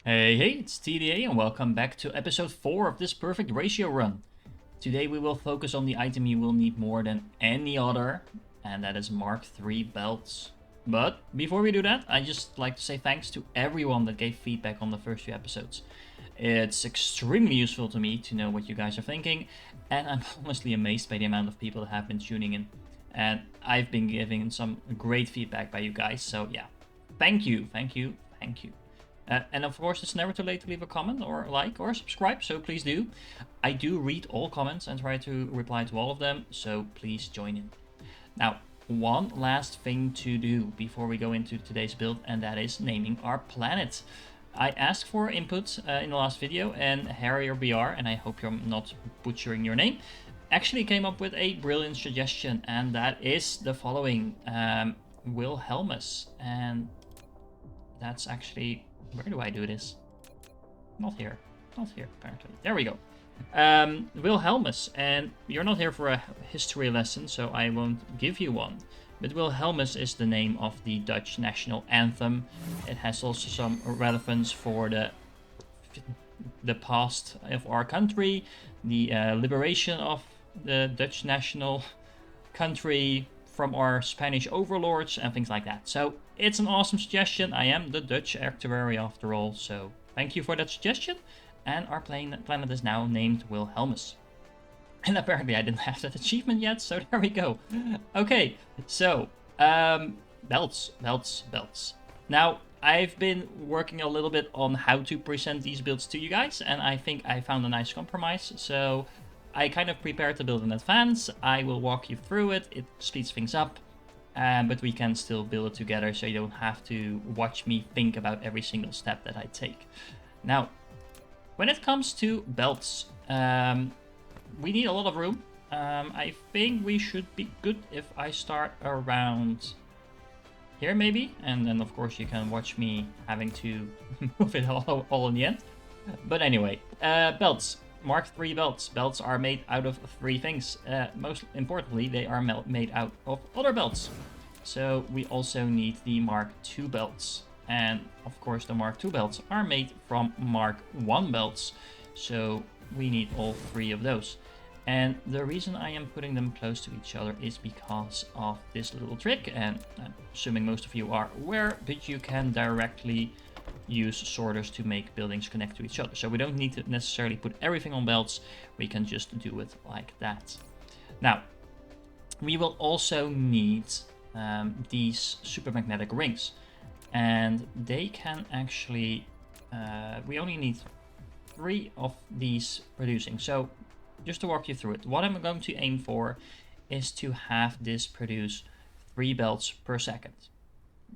Hey, it's TDA and welcome back to episode 4 of this perfect ratio run. Today we will focus on the item you will need more than any other, and that is Mark III belts. But before we do that, I just like to say thanks to everyone that gave feedback on the first few episodes. It's extremely useful to me to know what you guys are thinking, and I'm honestly amazed by the amount of people that have been tuning in. And I've been giving some great feedback by you guys, so yeah. Thank you, thank you, thank you. And of course, it's never too late to leave a comment or like or subscribe, so please do. I do read all comments and try to reply to all of them, so please join in. Now, one last thing to do before we go into today's build, and that is naming our planet. I asked for input in the last video, and Harry or BR, and I hope you're not butchering your name, actually came up with a brilliant suggestion, and that is the following. Wilhelmus, and that's actually... Where do I do this? Not here. Not here, apparently. There we go. Wilhelmus, and you're not here for a history lesson, so I won't give you one. But Wilhelmus is the name of the Dutch national anthem. It has also some relevance for the past of our country, the liberation of the Dutch national country from our Spanish overlords and things like that. So it's an awesome suggestion. I am the Dutch actuary after all, so thank you for that suggestion. And our planet is now named Wilhelmus. And apparently I didn't have that achievement yet, so there we go. Okay, so belts. Now, I've been working a little bit on how to present these builds to you guys, and I think I found a nice compromise. So I kind of prepared the build in advance. I will walk you through it. It speeds things up, but we can still build it together, so you don't have to watch me think about every single step that I take. Now, when it comes to belts, we need a lot of room. I think we should be good if I start around here maybe, and then of course you can watch me having to move it all in the end. But anyway, belts. Mark III belts. Belts are made out of 3 things. Most importantly, they are made out of other belts. So we also need the Mark II belts. And of course the Mark II belts are made from Mark I belts. So we need all 3 of those. And the reason I am putting them close to each other is because of this little trick. And I'm assuming most of you are aware, but you can directly use sorters to make buildings connect to each other. So we don't need to necessarily put everything on belts. We can just do it like that. Now, we will also need these supermagnetic rings. And they can actually... we only need 3 of these producing. So just to walk you through it, what I'm going to aim for is to have this produce 3 belts per second,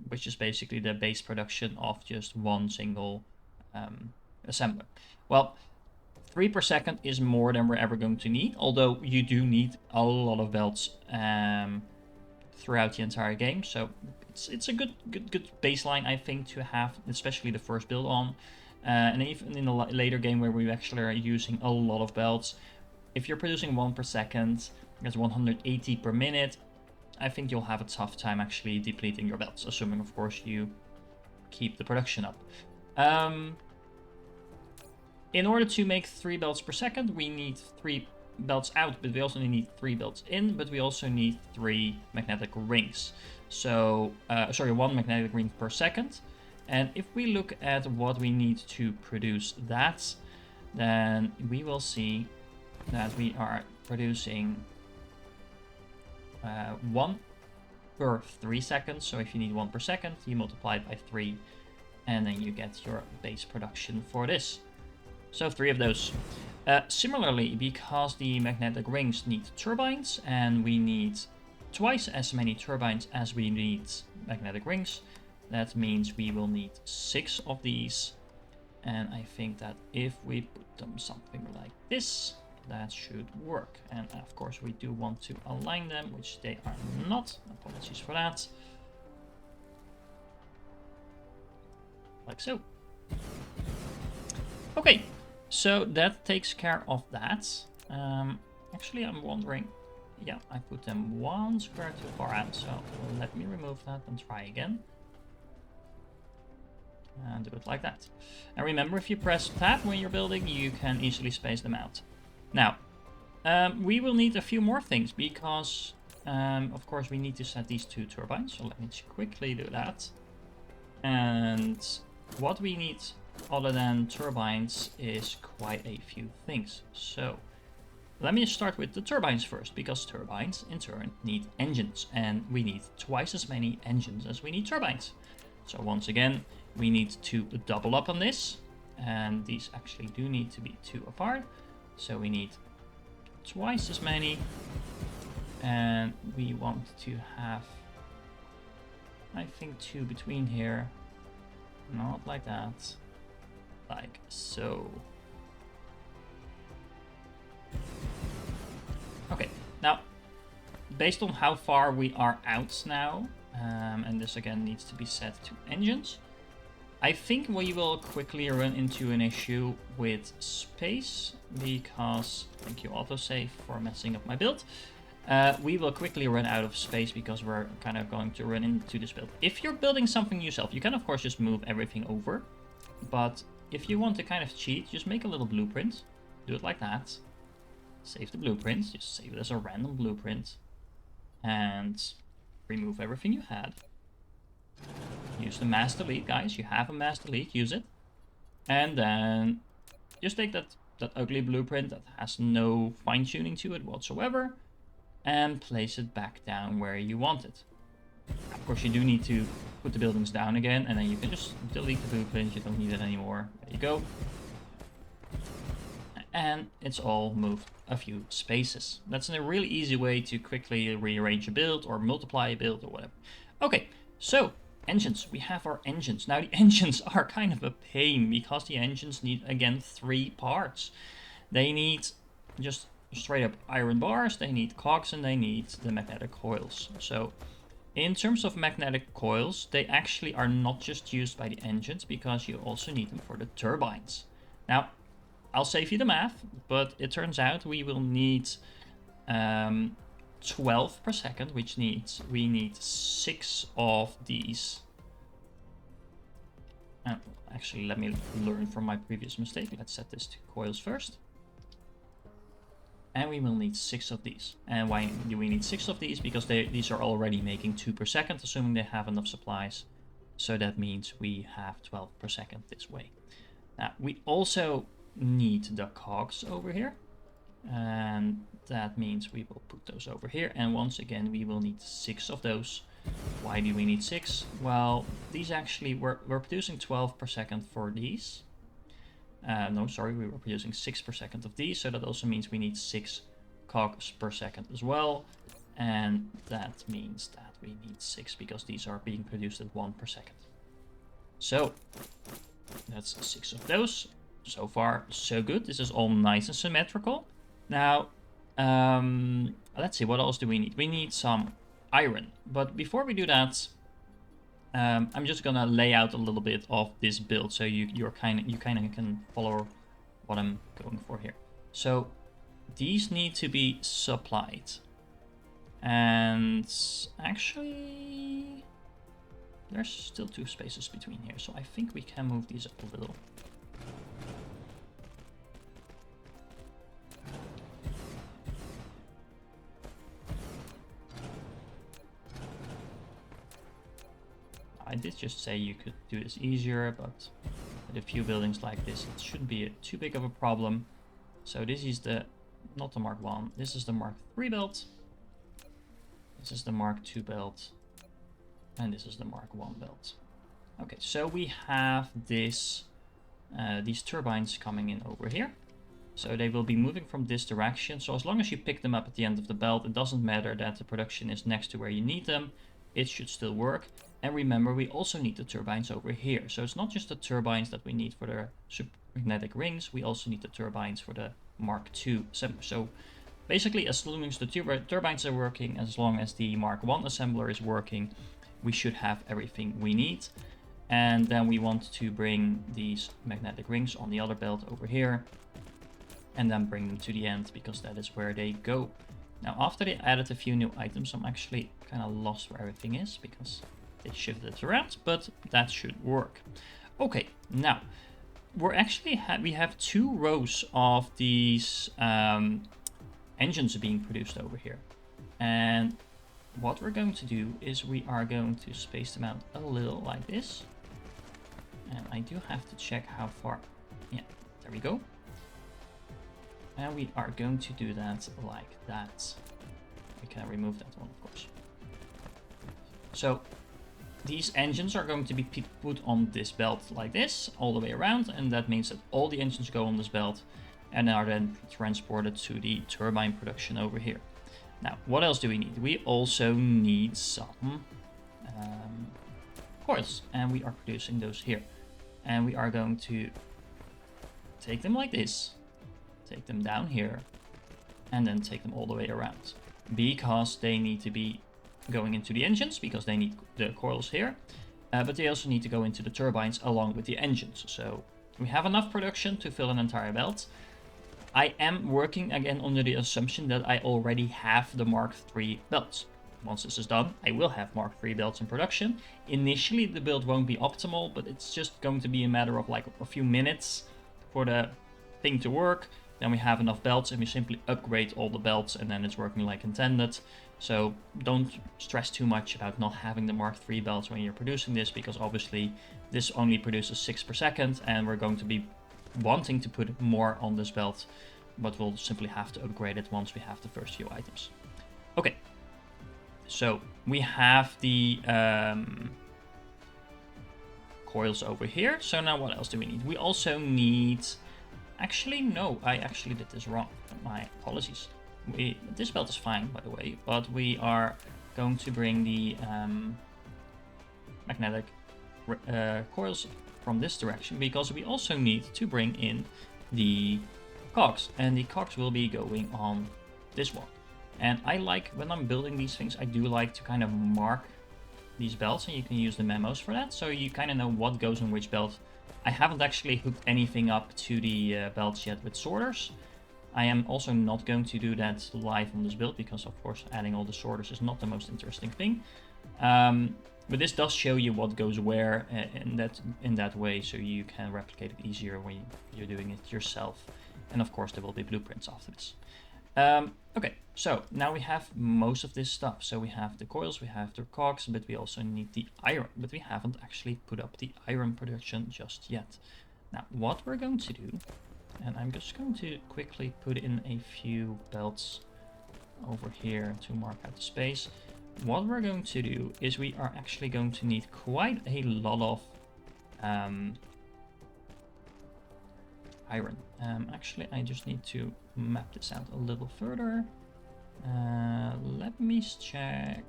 which is basically the base production of just one single assembler. Well, 3 per second is more than we're ever going to need, although you do need a lot of belts throughout the entire game. So it's a good baseline, I think, to have, especially the first build on. And even in a later game where we actually are using a lot of belts, if you're producing 1 per second, that's 180 per minute. I think you'll have a tough time actually depleting your belts, assuming, of course, you keep the production up. In order to make 3 belts per second, we need 3 belts out, but we also need 3 belts in, but we also need 3 magnetic rings. So, sorry, 1 magnetic ring per second. And if we look at what we need to produce that, then we will see that we are producing 1 per 3 seconds. So if you need 1 per second, you multiply it by 3, and then you get your base production for this. So 3 of those. Similarly, because the magnetic rings need turbines, and we need twice as many turbines as we need magnetic rings, that means we will need 6 of these. And I think that if we put them something like this, that should work. And of course we do want to align them, which they are not. Apologies for that. Like so. Okay, so that takes care of that. Actually, I'm wondering... Yeah, I put them 1 square too far out, so let me remove that and try again. And do it like that. And remember, if you press tab when you're building, you can easily space them out. Now, we will need a few more things because, of course, we need to set these 2 turbines. So let me quickly do that. And what we need other than turbines is quite a few things. So let me start with the turbines first, because turbines in turn need engines, and we need twice as many engines as we need turbines. So once again, we need to double up on this, and these actually do need to be 2 apart. So we need twice as many, and we want to have, I think, 2 between here. Not like that, like so. Okay, now, based on how far we are out now, and this again needs to be set to engines, I think we will quickly run into an issue with space, because, thank you autosave for messing up my build, we will quickly run out of space because we're kind of going to run into this build. If you're building something yourself, you can of course just move everything over, but if you want to kind of cheat, just make a little blueprint, do it like that. Save the blueprint, just save it as a random blueprint, and remove everything you had. Use the mass delete, guys. You have a mass delete, use it. And then just take that ugly blueprint that has no fine-tuning to it whatsoever and place it back down where you want it. Of course, you do need to put the buildings down again, and then you can just delete the blueprint. You don't need it anymore. There you go. And it's all moved a few spaces. That's a really easy way to quickly rearrange a build or multiply a build or whatever. Okay, so engines. We have our engines. Now the engines are kind of a pain because the engines need, again, 3 parts. They need just straight up iron bars, they need cogs, and they need the magnetic coils. So in terms of magnetic coils, they actually are not just used by the engines because you also need them for the turbines. Now, I'll save you the math, but it turns out we will need 12 per second, which means we need 6 of these. Actually, let me learn from my previous mistake. Let's set this to coils first. And we will need 6 of these. And why do we need 6 of these? Because these are already making 2 per second, assuming they have enough supplies. So that means we have 12 per second this way. Now, we also need the cogs over here. And that means we will put those over here. And once again, we will need 6 of those. Why do we need 6? Well, these actually, we're producing 12 per second for these. No, sorry, we were producing 6 per second of these, so that also means we need 6 cogs per second as well. And that means that we need 6 because these are being produced at 1 per second. So, that's 6 of those. So far, so good. This is all nice and symmetrical. Now, let's see, what else do we need? We need some iron. But before we do that, I'm just gonna lay out a little bit of this build so you kind of can follow what I'm going for here. So these need to be supplied, and actually there's still 2 spaces between here, so I think we can move these up a little. I did just say you could do this easier, but with a few buildings like this, it shouldn't be too big of a problem. So this is not the Mark 1, this is the Mark 3 belt. This is the Mark 2 belt. And this is the Mark 1 belt. Okay, so we have these turbines coming in over here. So they will be moving from this direction. So as long as you pick them up at the end of the belt, it doesn't matter that the production is next to where you need them. It should still work. And remember, we also need the turbines over here. So it's not just the turbines that we need for the supermagnetic rings, we also need the turbines for the Mark II assembler. So basically, as long as the turbines are working, as long as the Mark 1 assembler is working, we should have everything we need. And then we want to bring these magnetic rings on the other belt over here, and then bring them to the end, because that is where they go. Now, after they added a few new items, I'm actually kind of lost where everything is, because they shifted it around, but that should work. Okay, now we're actually we have 2 rows of these engines being produced over here, and what we're going to do is we are going to space them out a little like this, and I do have to check how far. Yeah, there we go. And we are going to do that like that. We can remove that one, of course. So these engines are going to be put on this belt like this, all the way around, and that means that all the engines go on this belt and are then transported to the turbine production over here. Now, what else do we need? We also need some coils, and we are producing those here. And we are going to take them like this, take them down here, and then take them all the way around, because they need to be going into the engines, because they need the coils here, but they also need to go into the turbines along with the engines. So we have enough production to fill an entire belt. I am working again under the assumption that I already have the Mark III belts. Once this is done, I will have Mark III belts in production. Initially, the build won't be optimal, but it's just going to be a matter of like a few minutes for the thing to work. Then we have enough belts and we simply upgrade all the belts, and then it's working like intended. So don't stress too much about not having the Mark III belts when you're producing this, because obviously this only produces 6 per second, and we're going to be wanting to put more on this belt, but we'll simply have to upgrade it once we have the first few items. Okay, so we have the coils over here. So now what else do we need? We also need... Actually, no, I actually did this wrong. My apologies. This belt is fine, by the way, but we are going to bring the magnetic coils from this direction, because we also need to bring in the cogs, and the cogs will be going on this one. And I like, when I'm building these things, I do like to kind of mark these belts, and you can use the memos for that, so you kind of know what goes on which belt. I haven't actually hooked anything up to the belts yet with sorters. I am also not going to do that live on this build, because of course adding all the sorters is not the most interesting thing. But this does show you what goes where in that way, so you can replicate it easier when you're doing it yourself. And of course there will be blueprints after this. Okay, so now we have most of this stuff. So we have the coils, we have the cogs, but we also need the iron. But we haven't actually put up the iron production just yet. Now what we're going to do, and I'm just going to quickly put in a few belts over here to mark out the space. What we're going to do is we are actually going to need quite a lot of iron. Actually, I just need to map this out a little further. Let me check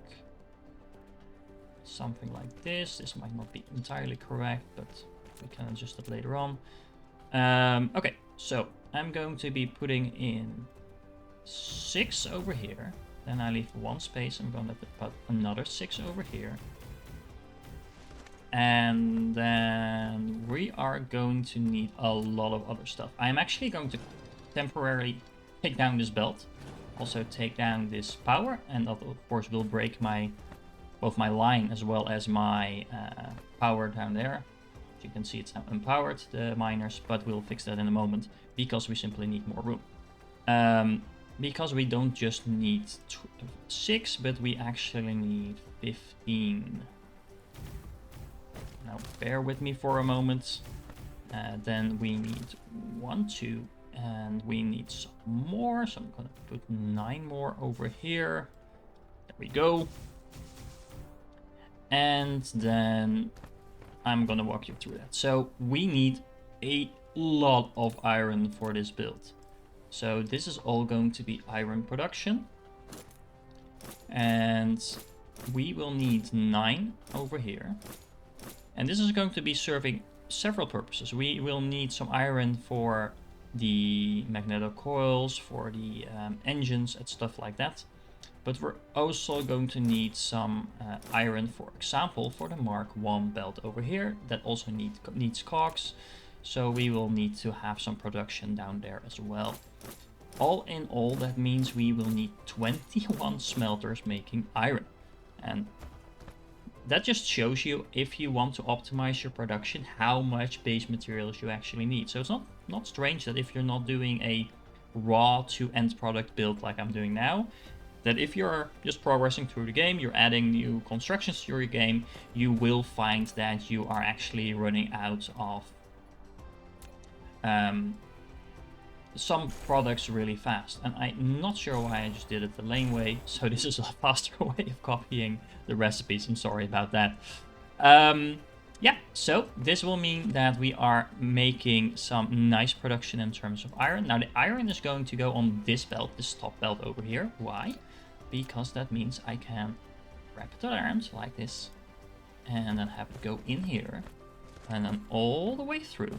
something like this. This might not be entirely correct, but we can adjust it later on. Okay, so I'm going to be putting in 6 over here. Then I leave 1 space. I'm going to put another 6 over here. And then we are going to need a lot of other stuff. I'm actually going to temporarily take down this belt. Also take down this power. And that of course will break both my line as well as my power down there. As you can see, it's now empowered, the miners, but we'll fix that in a moment because we simply need more room. Because we don't just need 6, but we actually need 15. Now bear with me for a moment. Then we need 1, 2, and we need some more. So I'm gonna put 9 more over here. There we go. And then I'm gonna walk you through that. So we need a lot of iron for this build. So this is all going to be iron production. And we will need 9 over here. And this is going to be serving several purposes. We will need some iron for the magnetic coils, for the engines and stuff like that. But we're also going to need some iron, for example, for the Mark I belt over here that also needs cogs. So we will need to have some production down there as well. All in all, that means we will need 21 smelters making iron. And that just shows you, if you want to optimize your production, how much base materials you actually need. So it's not strange that if you're not doing a raw to end product build like I'm doing now, that if you're just progressing through the game, you're adding new constructions to your game, you will find that you are actually running out of some products really fast. And I'm not sure why I just did it the lane way, so this is a faster way of copying the recipes. I'm sorry about that. Yeah, so this will mean that we are making some nice production in terms of iron. Now the iron is going to go on this belt, this top belt over here. Why? Because that means I can wrap it around like this and then have it go in here and then all the way through.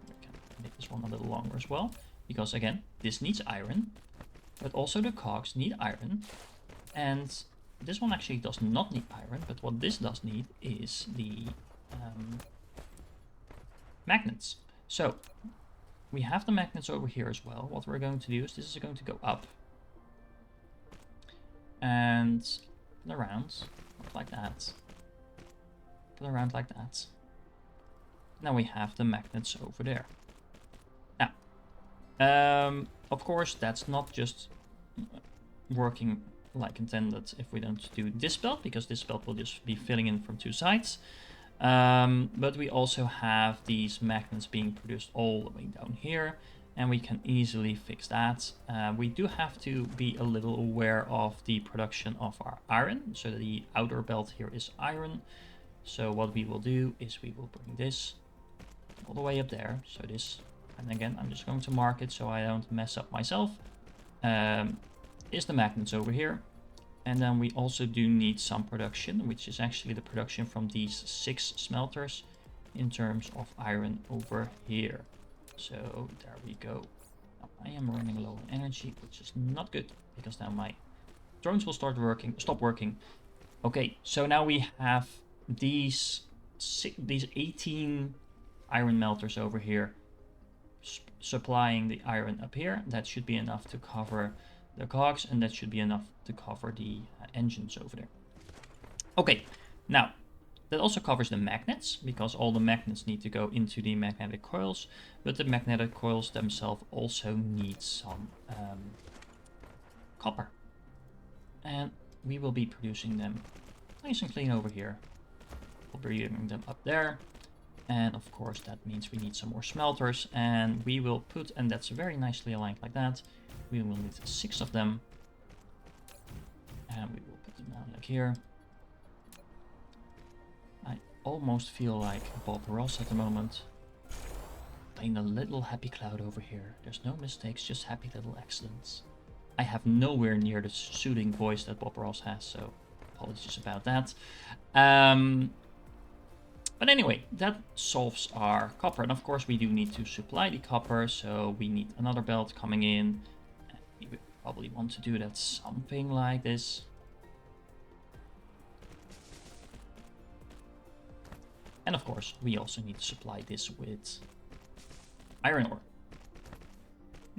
We can make this one a little longer as well, because again, this needs iron, but also the cogs need iron. And this one actually does not need iron, but what this does need is the magnets. So we have the magnets over here as well. What we're going to do is this is going to go up and around like that, around like that. Now we have the magnets over there. Now, of course, that's not just working like intended if we don't do this belt, because this belt will just be filling in from two sides. But we also have these magnets being produced all the way down here, and we can easily fix that. We do have to be a little aware of the production of our iron. So the outer belt here is iron. So what we will do is we will bring this all the way up there. So this, and again, I'm just going to mark it so I don't mess up myself. Is the magnets over here. And then we also do need some production, which is actually the production from these 6 smelters in terms of iron over here. So there we go. Now I am running low on energy, which is not good, because now my drones will stop working. Okay, so now we have these 18 iron melters over here supplying the iron up here. That should be enough to cover the cogs, and that should be enough to cover the engines over there. Okay, now that also covers the magnets, because all the magnets need to go into the magnetic coils, but the magnetic coils themselves also need some copper, and we will be producing them nice and clean over here. We'll be bringing them up there, and of course that means we need some more smelters, and we will put, and that's very nicely aligned like that. We will need 6 of them, and we will put them down like here. I almost feel like Bob Ross at the moment, playing a little happy cloud over here. There's no mistakes, just happy little accidents. I have nowhere near the soothing voice that Bob Ross has, so apologies about that. But anyway, that solves our copper, and of course we do need to supply the copper, so we need another belt coming in. We would probably want to do that something like this. And of course, we also need to supply this with iron ore.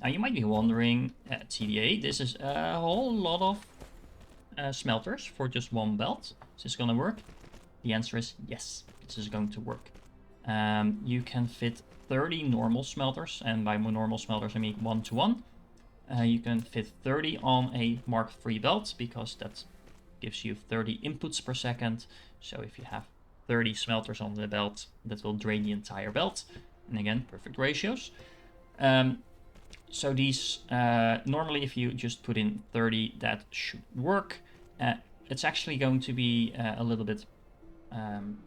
Now you might be wondering, TDA, this is a whole lot of smelters for just one belt. Is this gonna work? The answer is yes, this is going to work. You can fit 30 normal smelters, and by normal smelters I mean 1-to-1. You can fit 30 on a Mark III belt, because that gives you 30 inputs per second. So if you have 30 smelters on the belt, that will drain the entire belt. And again, perfect ratios. So these, normally if you just put in 30, that should work. It's actually going to be a little bit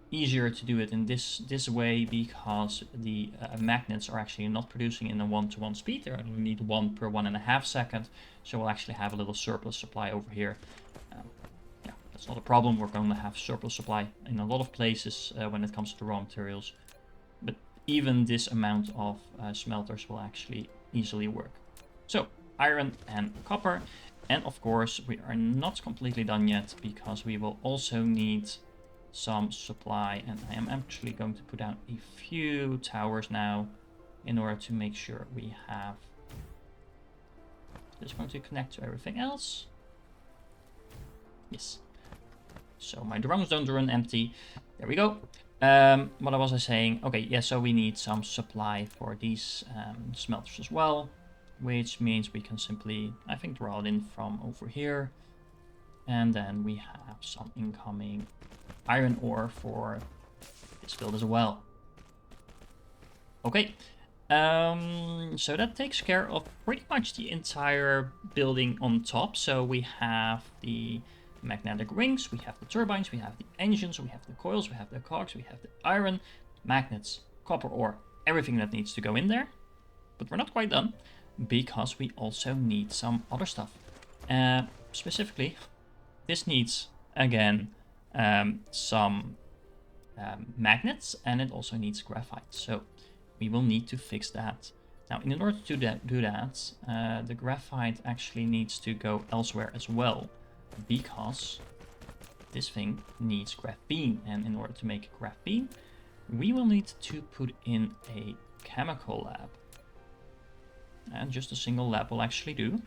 easier to do it in this way, because the magnets are actually not producing in a 1-to-1 speed. They only need 1 per 1.5 seconds, so we'll actually have a little surplus supply over here. Yeah, that's not a problem. We're going to have surplus supply in a lot of places when it comes to raw materials, but even this amount of smelters will actually easily work. So iron and copper, and of course we are not completely done yet, because we will also need some supply, and I am actually going to put down a few towers now in order to make sure we have this going to connect to everything else. Yes. So my drums don't run empty. There we go. What was I saying? Okay, yeah, so we need some supply for these smelters as well, which means we can simply, I think, draw it in from over here. And then we have some incoming iron ore for this build as well. Okay, so that takes care of pretty much the entire building on top. So we have the magnetic rings, we have the turbines, we have the engines, we have the coils, we have the cogs, we have the iron, magnets, copper ore, everything that needs to go in there. But we're not quite done, because we also need some other stuff. Specifically, this needs, again, some magnets, and it also needs graphite. So we will need to fix that. Now, in order to do that, the graphite actually needs to go elsewhere as well, because this thing needs graphene, and in order to make graphene, we will need to put in a chemical lab. And just a single lab will actually do.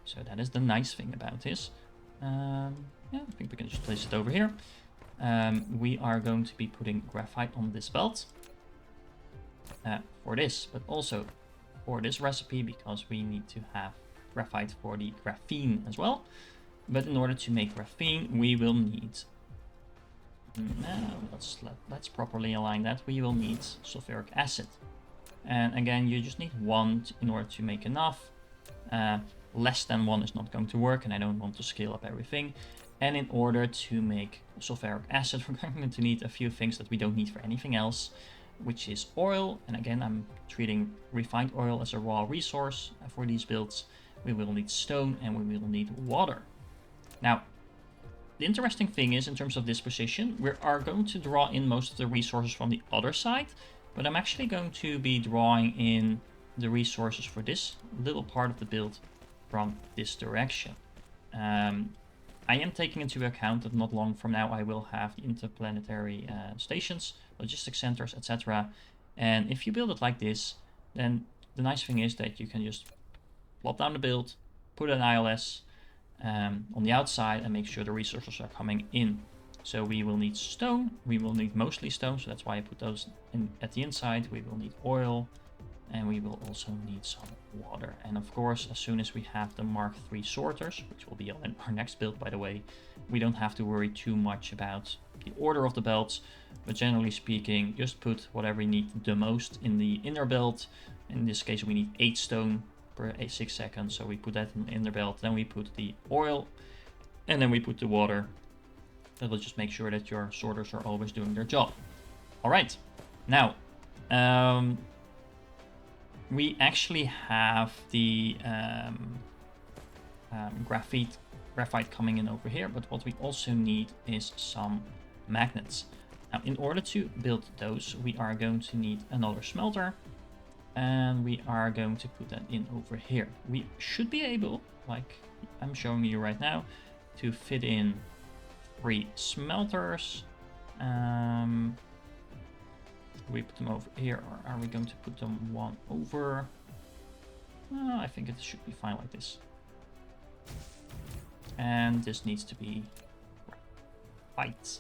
So that is the nice thing about this. Yeah, I think we can just place it over here. We are going to be putting graphite on this belt for this, but also for this recipe, because we need to have graphite for the graphene as well. But in order to make graphene, we will need, let's properly align that. We will need sulfuric acid. And again, you just need 1 in order to make enough. Less than 1 is not going to work, and I don't want to scale up everything. And in order to make sulfuric acid, we're going to need a few things that we don't need for anything else, which is oil. And again, I'm treating refined oil as a raw resource for these builds. We will need stone, and we will need water. Now, the interesting thing is, in terms of this position, we are going to draw in most of the resources from the other side, but I'm actually going to be drawing in the resources for this little part of the build from this direction. I am taking into account that not long from now I will have the interplanetary stations, logistics centers, etc. And if you build it like this, then the nice thing is that you can just plop down the build, put an ILS on the outside, and make sure the resources are coming in. So we will need stone, we will need mostly stone, so that's why I put those in at the inside. We will need oil, and we will also need some water. And of course, as soon as we have the Mark III sorters, which will be on our next build, by the way, we don't have to worry too much about the order of the belts, but generally speaking, just put whatever you need the most in the inner belt. In this case, we need 8 stone per 6 seconds, so we put that in the inner belt, then we put the oil, and then we put the water. That will just make sure that your sorters are always doing their job. All right, now, we actually have the graphite coming in over here, but what we also need is some magnets. Now, in order to build those, we are going to need another smelter, and we are going to put that in over here. We should be able, like I'm showing you right now, to fit in 3 smelters. We put them over here, or are we going to put them one over? I think it should be fine like this. And this needs to be white.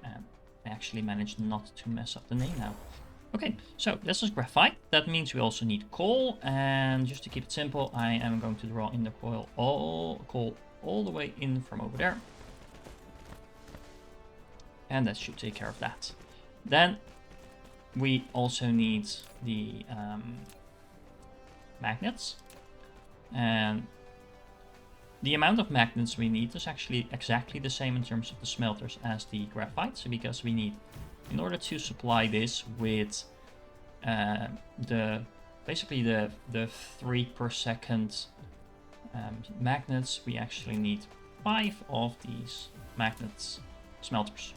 And I actually managed not to mess up the name now. Okay, so this is graphite. That means we also need coal, and just to keep it simple, I am going to draw in the coal all the way in from over there. And that should take care of that. Then we also need the magnets, and the amount of magnets we need is actually exactly the same in terms of the smelters as the graphite. So because we need, in order to supply this with basically the 3 per second magnets, we actually need 5 of these magnets smelters.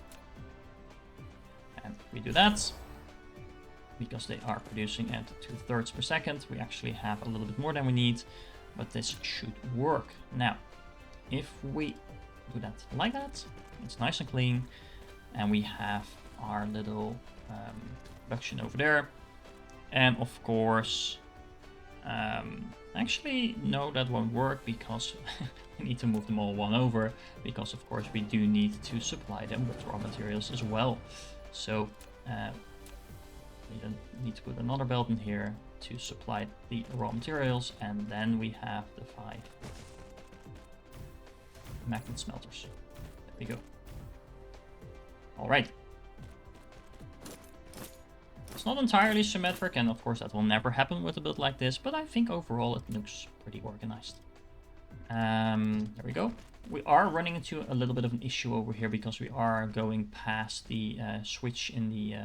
And we do that because they are producing at 2/3 per second. We actually have a little bit more than we need, but this should work. Now, if we do that like that, it's nice and clean, and we have our little production over there. And of course, Actually, no, that won't work because we need to move them all one over, because of course we do need to supply them with raw materials as well. So we then need to put another belt in here to supply the raw materials, and then we have the 5 magnet smelters. There we go. All right. It's not entirely symmetric, and of course that will never happen with a build like this, but I think overall it looks pretty organized. There we go. We are running into a little bit of an issue over here because we are going past the switch in the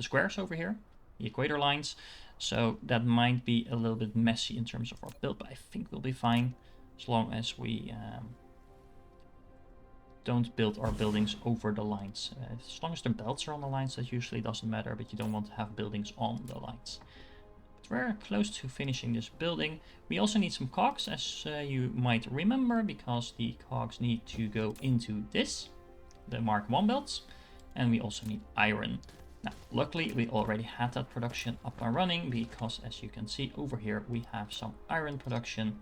squares over here, the equator lines. So that might be a little bit messy in terms of our build, but I think we'll be fine as long as we don't build our buildings over the lines. As long as the belts are on the lines, that usually doesn't matter, but you don't want to have buildings on the lines. But we're close to finishing this building. We also need some cogs, as you might remember, because the cogs need to go into this, the Mark 1 belts, and we also need iron. Now, luckily, we already had that production up and running, because as you can see over here, we have some iron production.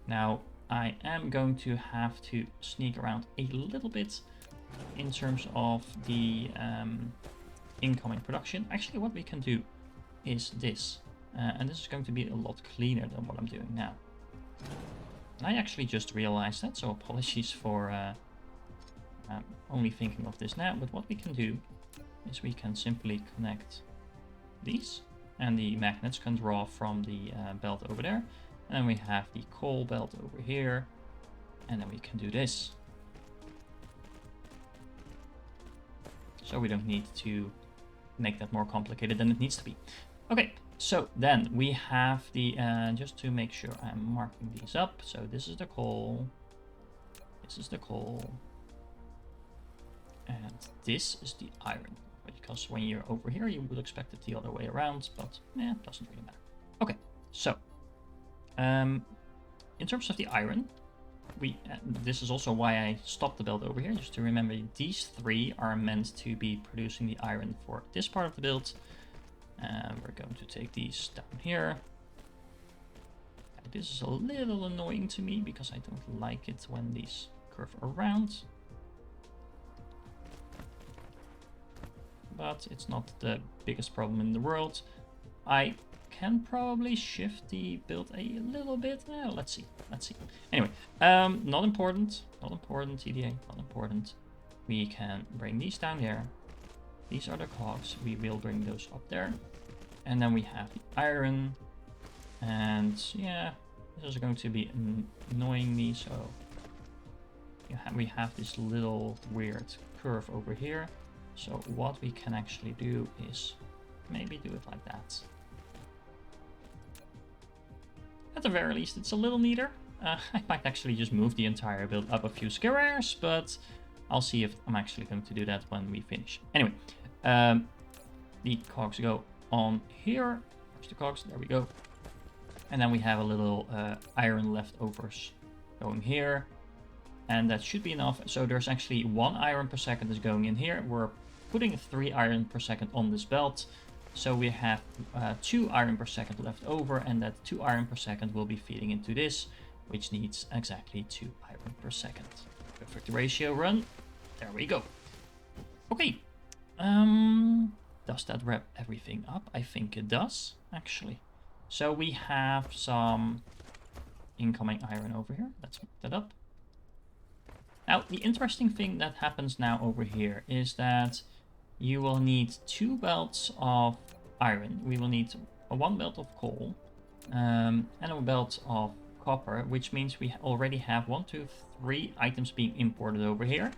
Now, I am going to have to sneak around a little bit in terms of the incoming production. Actually, what we can do is this. And this is going to be a lot cleaner than what I'm doing now. And I actually just realized that, so apologies for only thinking of this now. But what we can do is we can simply connect these, and the magnets can draw from the belt over there. And then we have the coal belt over here, and then we can do this. So we don't need to make that more complicated than it needs to be. Okay, so then we have the, just to make sure I'm marking these up. So this is the coal, this is the coal, and this is the iron. Because when you're over here, you would expect it the other way around, but it doesn't really matter. Okay, so in terms of the iron, this is also why I stopped the build over here, just to remember these 3 are meant to be producing the iron for this part of the build. We're going to take these down here. This is a little annoying to me because I don't like it when these curve around. But it's not the biggest problem in the world. I can probably shift the build a little bit. Let's see. Anyway, not important, TDA, not important. We can bring these down here. These are the cogs. We will bring those up there. And then we have the iron. And yeah, this is going to be annoying me. So we have this little weird curve over here. So what we can actually do is maybe do it like that. At the very least, it's a little neater. I might actually just move the entire build up a few squares, but I'll see if I'm actually going to do that when we finish. Anyway, the cogs go on here. There's the cogs, there we go. And then we have a little iron leftovers going here. And that should be enough. So there's actually 1 iron per second is going in here. We're putting 3 iron per second on this belt. So we have 2 iron per second left over, and that 2 iron per second will be feeding into this, which needs exactly 2 iron per second. Perfect ratio run. There we go. Okay. Does that wrap everything up? I think it does, actually. So we have some incoming iron over here. Let's move that up. Now, the interesting thing that happens now over here is that you will need 2 belts of iron. We will need 1 belt of coal and a belt of copper, which means we already have 1, 2, 3 items being imported over here,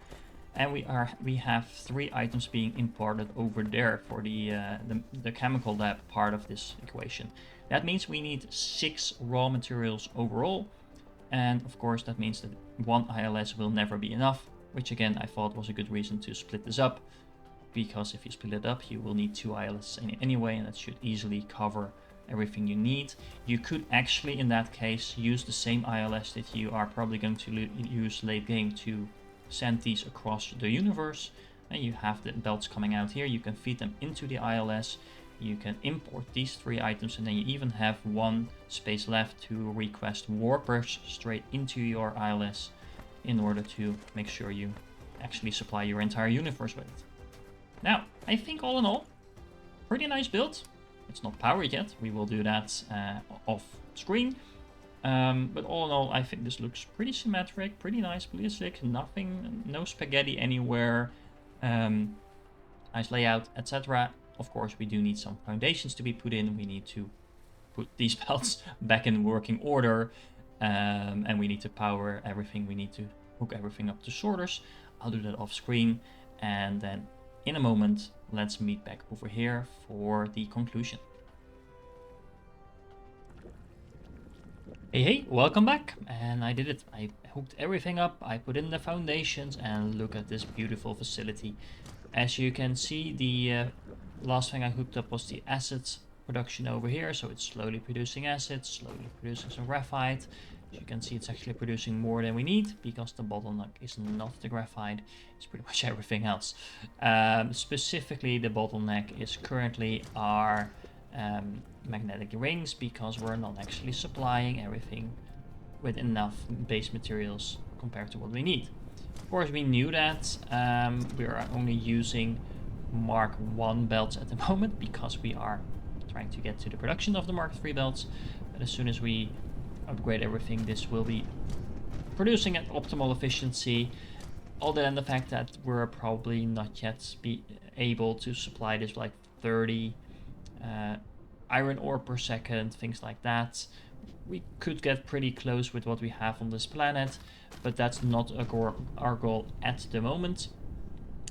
and we have 3 items being imported over there for the chemical lab part of this equation. That means we need 6 raw materials overall, and of course that means that 1 ILS will never be enough, which again I thought was a good reason to split this up. Because if you split it up, you will need 2 ILS anyway, and that should easily cover everything you need. You could actually, in that case, use the same ILS that you are probably going to use late game to send these across the universe. And you have the belts coming out here. You can feed them into the ILS. you can import these 3 items, and then you even have 1 space left to request warpers straight into your ILS in order to make sure you actually supply your entire universe with it. Now, I think all in all, pretty nice build. It's not powered yet, we will do that off screen. But all in all, I think this looks pretty symmetric, pretty nice, pretty slick, nothing, no spaghetti anywhere, nice layout, etc. Of course, we do need some foundations to be put in. We need to put these belts back in working order, and we need to power everything. We need to hook everything up to sorters. I'll do that off screen, and then in a moment, let's meet back over here for the conclusion. Hey, welcome back, and I did it. I hooked everything up, I put in the foundations, and look at this beautiful facility. As you can see, the last thing I hooked up was the acid production over here, so it's slowly producing acid, slowly producing some graphite. As you can see, it's actually producing more than we need, because the bottleneck is not the graphite, it's pretty much everything else. Specifically, the bottleneck is currently our magnetic rings, because we're not actually supplying everything with enough base materials compared to what we need. Of course, we knew that. We are only using Mark 1 belts at the moment because we are trying to get to the production of the Mark 3 belts. But as soon as we upgrade everything, this will be producing at optimal efficiency. Other than the fact that we're probably not yet be able to supply this like 30 iron ore per second, things like that. We could get pretty close with what we have on this planet, but that's not our goal at the moment.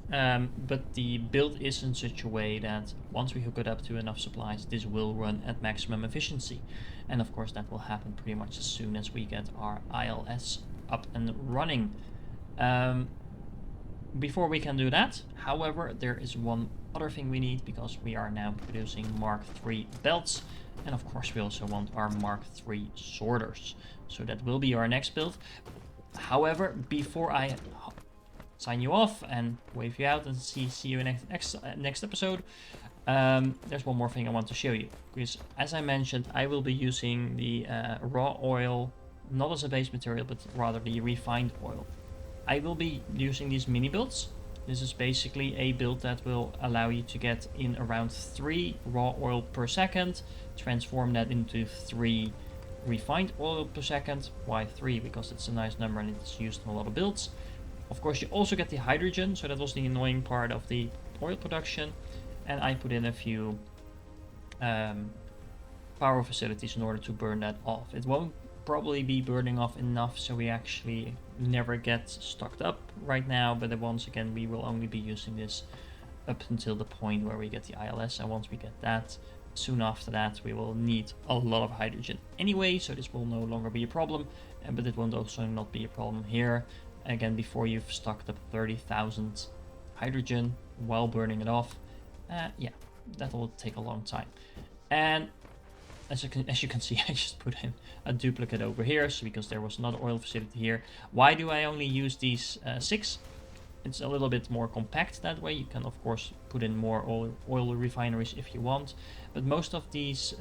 But the build is in such a way that once we hook it up to enough supplies, this will run at maximum efficiency. And of course that will happen pretty much as soon as we get our ILS up and running. Before we can do that, however, there is one other thing we need, because we are now producing Mark 3 belts, and of course we also want our Mark 3 sorters. So that will be our next build. However, before I sign you off and wave you out and see you in next episode, there's one more thing I want to show you, because as I mentioned, I will be using the raw oil, not as a base material, but rather the refined oil. I will be using these mini builds. This is basically a build that will allow you to get in around 3 raw oil per second, transform that into 3 refined oil per second. Why 3? Because it's a nice number and it's used in a lot of builds. Of course, you also get the hydrogen, so that was the annoying part of the oil production. And I put in a few power facilities in order to burn that off. It won't probably be burning off enough, so we actually never get stocked up right now, but once again we will only be using this up until the point where we get the ILS, and once we get that, soon after that we will need a lot of hydrogen anyway, so this will no longer be a problem, but it won't also not be a problem here. Again, before you've stocked up 30,000 hydrogen while burning it off, yeah, that will take a long time. And as you can see, I just put in a duplicate over here, so because there was another oil facility here. Why do I only use these 6? It's a little bit more compact that way. You can of course put in more oil refineries if you want, but most of these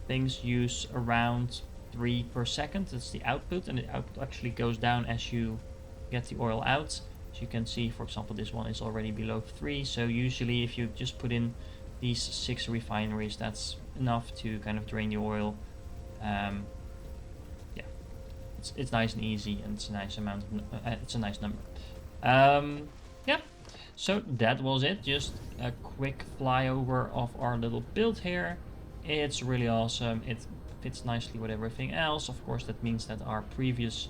things use around 3 per second. That's the output, and the output actually goes down as you get the oil out. As you can see, for example, this one is already below 3, so usually if you just put in these 6 refineries, that's enough to kind of drain the oil. Yeah, it's nice and easy, and it's a nice amount. It's a nice number. Yeah, so that was it. Just a quick flyover of our little build here. It's really awesome. It fits nicely with everything else. Of course, that means that our previous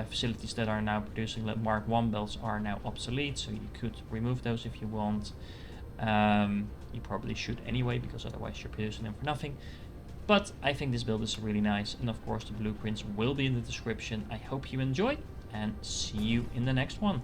facilities that are now producing Mark 1 belts are now obsolete, so you could remove those if you want. You probably should anyway, because otherwise you're producing them for nothing. But I think this build is really nice, and of course the blueprints will be in the description. I hope you enjoyed, and see you in the next one.